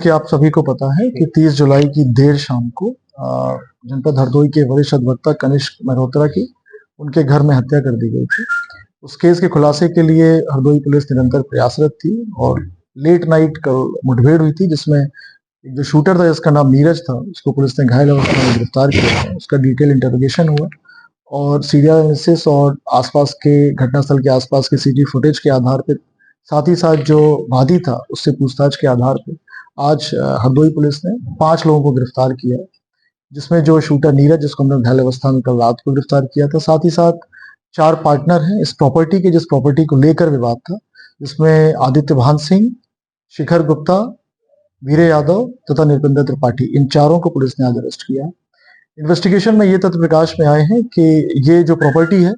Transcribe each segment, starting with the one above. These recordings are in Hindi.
कि आप सभी को पता है कि 30 जुलाई की देर शाम को जनपद हरदोई के वरिष्ठ अधिवक्ता कनिष्क मल्होत्रा की उनके घर में हत्या कर दी गई थी। उस केस के खुलासे के लिए हरदोई पुलिस निरंतर प्रयासरत थी और लेट नाइट कल मुठभेड़ हुई थी, जिसमें एक जो शूटर था जिसका नाम नीरज था, उसको पुलिस ने घायल अवस्था में गिरफ्तार किया था। उसका डिटेल इंटरोगेशन हुआ और सीरियल एनालिसिस और आसपास के घटनास्थल के आसपास के सीटी फुटेज के आधार पर, साथ ही साथ जो वादी था उससे पूछताछ के आधार पर आज हरदोई पुलिस ने 5 लोगों को गिरफ्तार किया, जिसमें जो शूटर नीरज, जिसको हमने घायल अवस्था में कल रात को गिरफ्तार किया था, साथ ही साथ 4 पार्टनर हैं इस प्रॉपर्टी के, जिस प्रॉपर्टी को लेकर विवाद था, जिसमें आदित्य भान सिंह, शिखर गुप्ता, वीरे यादव तथा निरपिंदर त्रिपाठी, इन चारों को पुलिस ने आज अरेस्ट किया। इन्वेस्टिगेशन में ये तथ्य प्रकाश में आए हैं कि ये जो प्रॉपर्टी है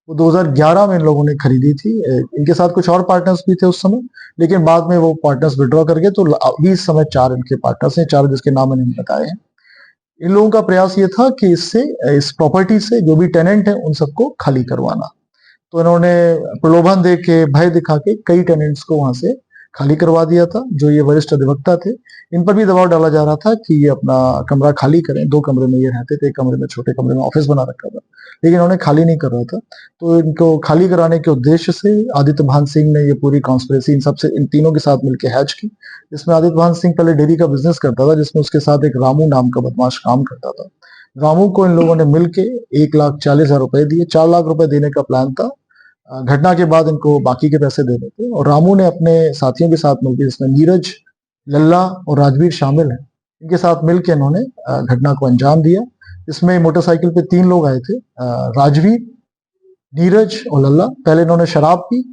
वो 2011 में इन लोगों ने खरीदी थी। इनके साथ कुछ और पार्टनर्स भी थे उस समय, लेकिन बाद में वो पार्टनर्स विड्रॉ कर गए, तो अभी इस समय 4 इनके पार्टनर्स हैं, 4 जिसके नाम मैंने बताए हैं। इन लोगों का प्रयास ये था कि इस प्रॉपर्टी से जो भी टेनेंट है उन सबको खाली करवाना। तो इन्होंने प्रलोभन दे के, भय दिखा के कई टेनेंट्स को वहां से खाली करवा दिया था। जो ये वरिष्ठ अधिवक्ता थे, इन पर भी दबाव डाला जा रहा था कि ये अपना कमरा खाली करें। 2 कमरे में ये रहते थे, एक कमरे में, छोटे कमरे में ऑफिस बना रखा था, लेकिन इन्होंने खाली नहीं कर रहा था। तो इनको खाली कराने के उद्देश्य से आदित्य भान सिंह ने ये पूरी कॉन्स्पिरेसी इन तीनों के साथ मिलकर हैच की, जिसमें आदित्य भान सिंह पहले डेयरी का बिजनेस करता था, जिसमें उसके साथ एक रामू नाम का बदमाश काम करता था। रामू को इन लोगों ने मिलके 1,40,000 रुपए दिए। 4 लाख रुपए देने का प्लान था। घटना के बाद इनको बाकी के पैसे देने थे और रामू ने अपने साथियों के साथ मिलकर, जिसमें नीरज, लल्ला और राजवीर शामिल हैं, इनके साथ मिलकर इन्होंने घटना को अंजाम दिया। इसमें मोटरसाइकिल पे 3 लोग आए थे, राजवीर, नीरज और लल्ला। पहले इन्होंने शराब पी।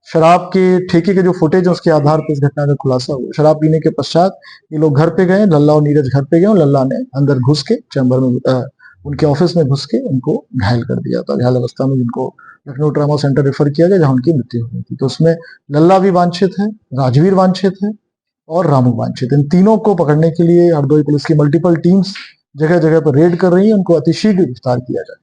शराब के ठेके के जो फुटेज है उसके आधार पर इस घटना का खुलासा हुआ। शराब पीने के पश्चात ये लोग घर पे गए, लल्ला और नीरज घर पे गए और लल्ला ने अंदर घुस के चैम्बर में, उनके ऑफिस में घुस के उनको घायल कर दिया था। घायल अवस्था में जिनको लखनऊ ट्रामा सेंटर रेफर किया गया, जहां उनकी मृत्यु हुई थी। तो उसमें लल्ला भी वांछित है, राजवीर वांछित है और रामू वांछित। इन तीनों को पकड़ने के लिए हरदोई पुलिस की मल्टीपल टीम्स जगह जगह पर रेड कर रही है। उनको अतिशीघ्र गिरफ्तार किया जाए।